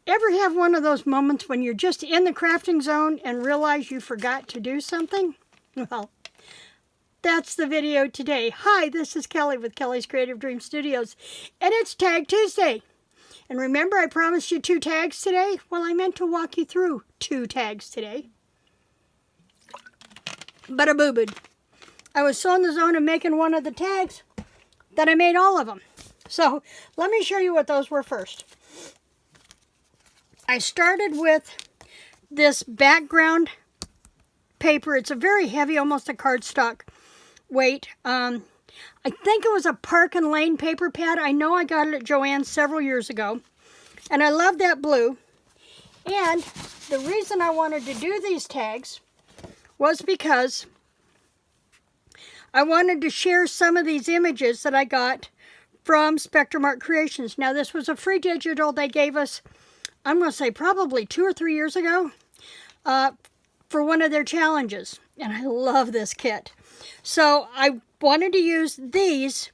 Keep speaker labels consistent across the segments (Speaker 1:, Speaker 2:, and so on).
Speaker 1: Ever have one of those moments when you're just in the crafting zone and realize you forgot to do something? Well, that's the video today. Hi, this is Kelly with Kelly's Creative Dream Studios, and it's Tag Tuesday. And remember I promised you 2 tags today? Well, I meant to walk you through 2 tags today. But I boo-booed. I was so in the zone of making one of the tags that I made all of them. So let me show you what those were first. I started with this background paper. It's a very heavy, almost a cardstock weight. I think it was a Park and Lane paper pad. I know I got it at Joann's several years ago. And I love that blue. And the reason I wanted to do these tags was because I wanted to share some of these images that I got from Spectrum Art Creations. Now, this was a free digital they gave us, I'm going to say probably 2 or 3 years ago, for one of their challenges. And I love this kit. So I wanted to use these.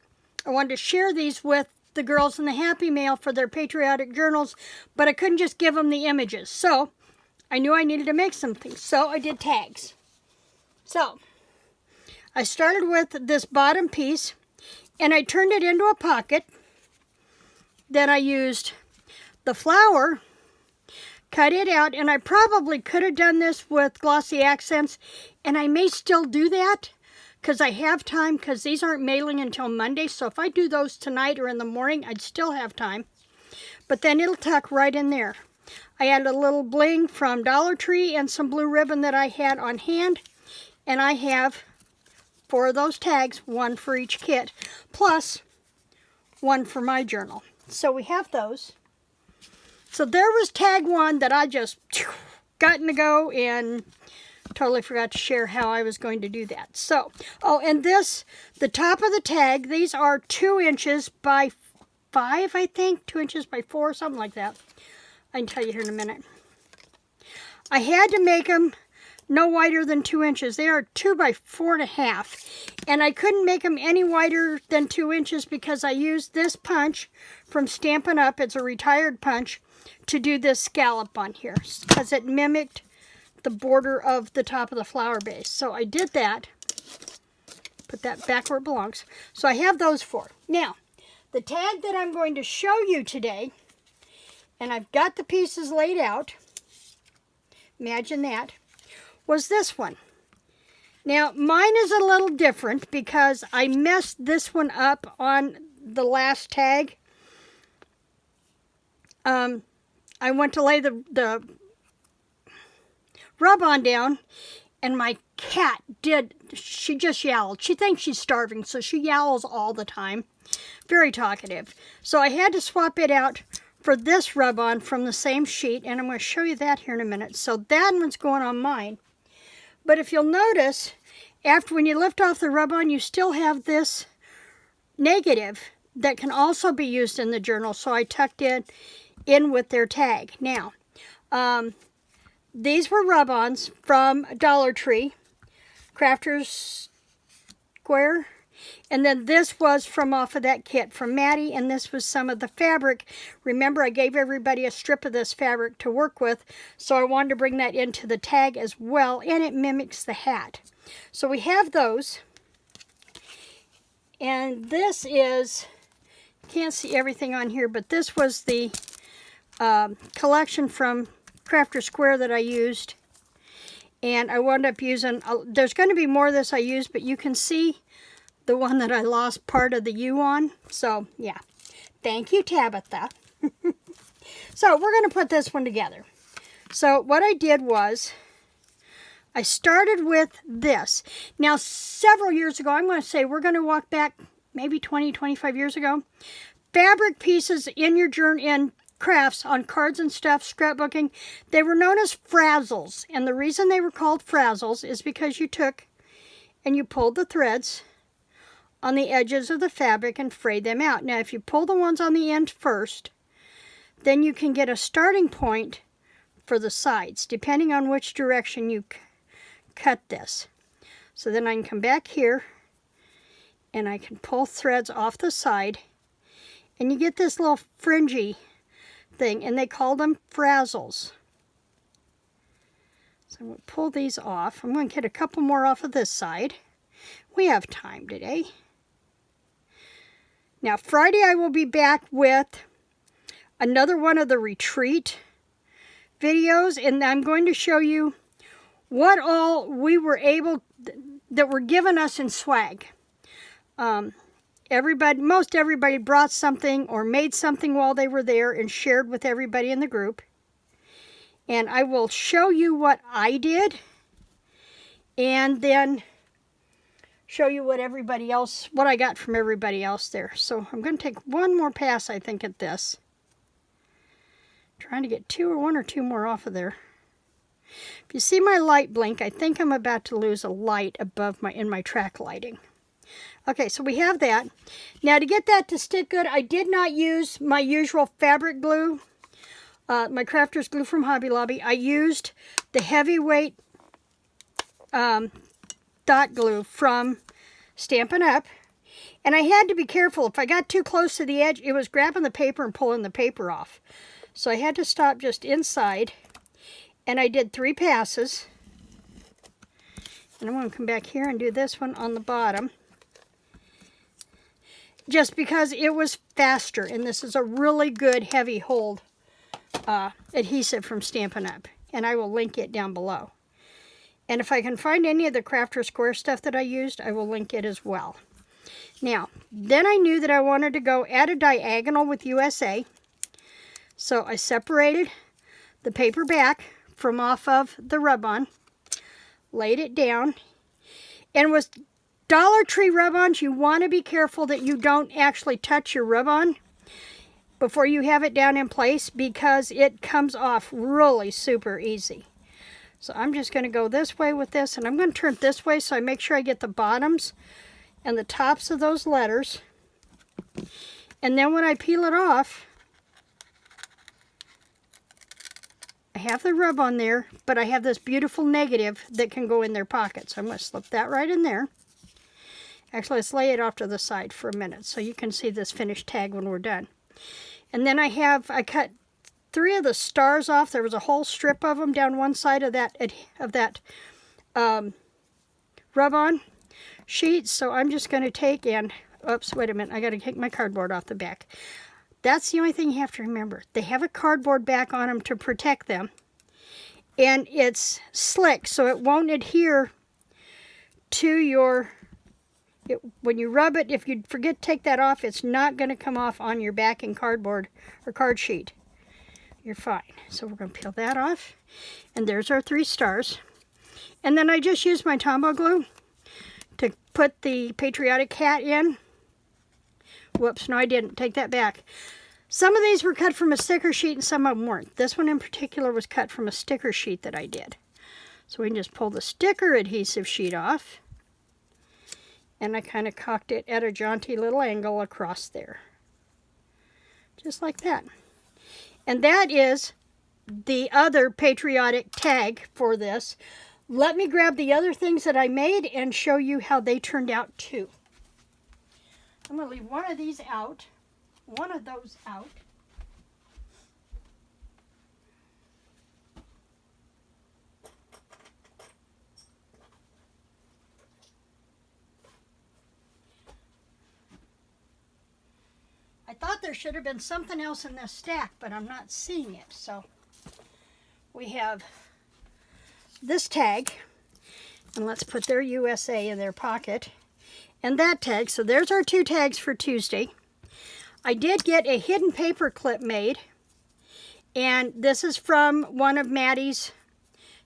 Speaker 1: I wanted to share these with the girls in the Happy Mail for their patriotic journals, but I couldn't just give them the images. So I knew I needed to make something. So I did tags. So I started with this bottom piece, and I turned it into a pocket. Then I used the flower, cut it out, and I probably could have done this with glossy accents, and I may still do that because I have time, because these aren't mailing until Monday, so if I do those tonight or in the morning, I'd still have time. But then it'll tuck right in there. I added a little bling from Dollar Tree and some blue ribbon that I had on hand, and I have 4 of those tags, 1 for each kit, plus 1 for my journal. So we have those. So there was tag 1 that I just got in to go, and totally forgot to share how I was going to do that. So, oh, and this, the top of the tag, these are 2 inches by 5, I think, 2 inches by 4, something like that. I can tell you here in a minute. I had to make them no wider than 2 inches. They are 2 by 4.5. And I couldn't make them any wider than 2 inches because I used this punch from Stampin' Up. It's a retired punch to do this scallop on here because it mimicked the border of the top of the flower base. So I did that. Put that back where it belongs. So I have those 4. Now, the tag that I'm going to show you today, and I've got the pieces laid out, imagine that, was this one. Now, mine is a little different because I messed this one up on the last tag. I went to lay the rub-on down, and my cat she just yowled. She thinks she's starving, so she yowls all the time. Very talkative. So I had to swap it out for this rub-on from the same sheet, and I'm going to show you that here in a minute. So that one's going on mine. But if you'll notice, after when you lift off the rub-on, you still have this negative that can also be used in the journal. So I tucked it in with their tag. Now, these were rub-ons from Dollar Tree, Crafter's Square. And then this was from off of that kit from Maddie, and this was some of the fabric. Remember, I gave everybody a strip of this fabric to work with, so I wanted to bring that into the tag as well, and it mimics the hat. So we have those. And this is, can't see everything on here, but this was the collection from Crafter Square that I used. And I wound up using, there's going to be more of this I use, but you can see the one that I lost part of the U on. So, yeah. Thank you, Tabitha. So, we're going to put this one together. So, what I did was, I started with this. Now, several years ago, I'm going to say we're going to walk back maybe 20, 25 years ago. Fabric pieces in your journal, in crafts, on cards and stuff, scrapbooking, they were known as frazzles. And the reason they were called frazzles is because you took and you pulled the threads on the edges of the fabric and frayed them out. Now, if you pull the ones on the end first, then you can get a starting point for the sides, depending on which direction you cut this. So then I can come back here, and I can pull threads off the side, and you get this little fringy thing, and they called them frazzles. So I'm going to pull these off. I'm going to get a couple more off of this side. We have time today. Now Friday I will be back with another one of the retreat videos, and I'm going to show you what all we were able, that were given us in swag. Most everybody brought something or made something while they were there and shared with everybody in the group. And I will show you what I did, and then show you what I got from everybody else there. So I'm going to take one more pass, I think, at this. Trying to get one or two more off of there. If you see my light blink, I think I'm about to lose a light above in my track lighting. Okay, so we have that. Now to get that to stick good, I did not use my usual fabric glue, my crafter's glue from Hobby Lobby. I used the heavyweight dot glue from Stampin' Up. And I had to be careful. If I got too close to the edge, it was grabbing the paper and pulling the paper off. So I had to stop just inside. And I did 3 passes. And I'm going to come back here and do this one on the bottom. Just because it was faster. And this is a really good heavy hold adhesive from Stampin' Up. And I will link it down below. And if I can find any of the Crafter Square stuff that I used, I will link it as well. Now, then I knew that I wanted to go at a diagonal with USA. So I separated the paper back from off of the rub-on, laid it down, and with Dollar Tree rub-ons, you want to be careful that you don't actually touch your rub-on before you have it down in place, because it comes off really super easy. So I'm just going to go this way with this, and I'm going to turn it this way so I make sure I get the bottoms and the tops of those letters. And then when I peel it off, I have the rub on there, but I have this beautiful negative that can go in their pocket. So I'm going to slip that right in there. Actually, let's lay it off to the side for a minute so you can see this finished tag when we're done. And then I cut 3 of the stars off. There was a whole strip of them down one side of that rub-on sheet. So I'm just going to take and, oops, wait a minute. I got to take my cardboard off the back. That's the only thing you have to remember. They have a cardboard back on them to protect them. And it's slick, so it won't adhere to your... when you rub it, if you forget to take that off, it's not going to come off on your backing cardboard or card sheet. You're fine. So we're going to peel that off. And there's our 3 stars. And then I just used my Tombow glue to put the patriotic hat in. Whoops, no I didn't. Take that back. Some of these were cut from a sticker sheet and some of them weren't. This one in particular was cut from a sticker sheet that I did. So we can just pull the sticker adhesive sheet off. And I kind of cocked it at a jaunty little angle across there. Just like that. And that is the other patriotic tag for this. Let me grab the other things that I made and show you how they turned out too. I'm going to leave one of these out, one of those out. I thought there should have been something else in this stack, but I'm not seeing it. So we have this tag, and let's put their USA in their pocket. And that tag, so there's our 2 tags for Tuesday. I did get a hidden paper clip made, and this is from one of Maddie's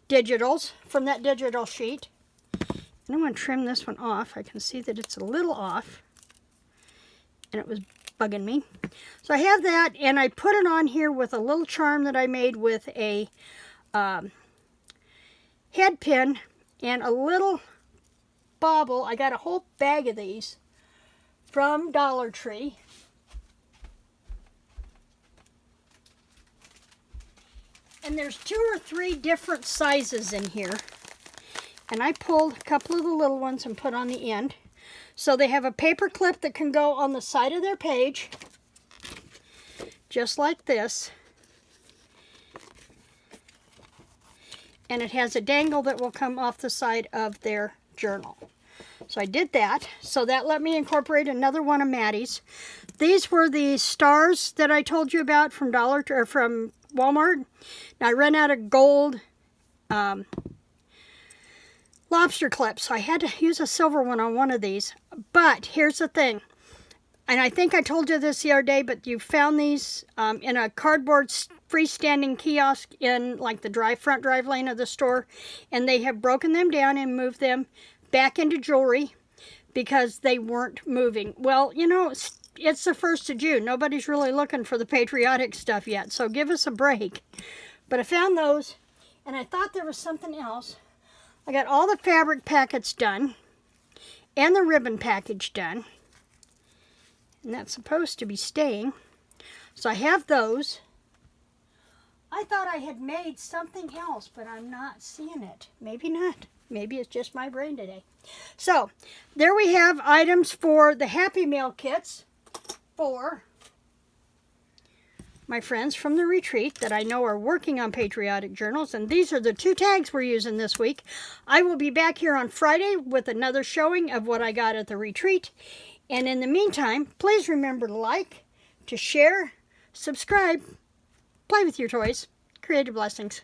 Speaker 1: digitals, from that digital sheet. And I'm going to trim this one off. I can see that it's a little off, and it was bugging me. So I have that, and I put it on here with a little charm that I made with a head pin and a little bauble. I got a whole bag of these from Dollar Tree. And there's 2 or 3 different sizes in here. And I pulled a couple of the little ones and put on the end. So they have a paper clip that can go on the side of their page, just like this. and it has a dangle that will come off the side of their journal. So I did that. So that let me incorporate another one of Maddie's. These were the stars that I told you about from from Walmart. Now I ran out of gold lobster clips, so I had to use a silver one on one of these. But here's the thing, and I think I told you this the other day, but you found these in a cardboard freestanding kiosk in like the front drive lane of the store, and they have broken them down and moved them back into jewelry because they weren't moving. Well, you know, it's the 1st of June. Nobody's really looking for the patriotic stuff yet, so give us a break. But I found those, and I thought there was something else. I got all the fabric packets done and the ribbon package done, and that's supposed to be staying. So I have those. I thought I had made something else, but I'm not seeing it. Maybe not. Maybe it's just my brain today. So there we have items for the Happy Mail kits for my friends from the retreat that I know are working on patriotic journals, and these are the 2 tags we're using this week. I will be back here on Friday with another showing of what I got at the retreat, and in the meantime, please remember to like, to share, subscribe, play with your toys. Creative blessings.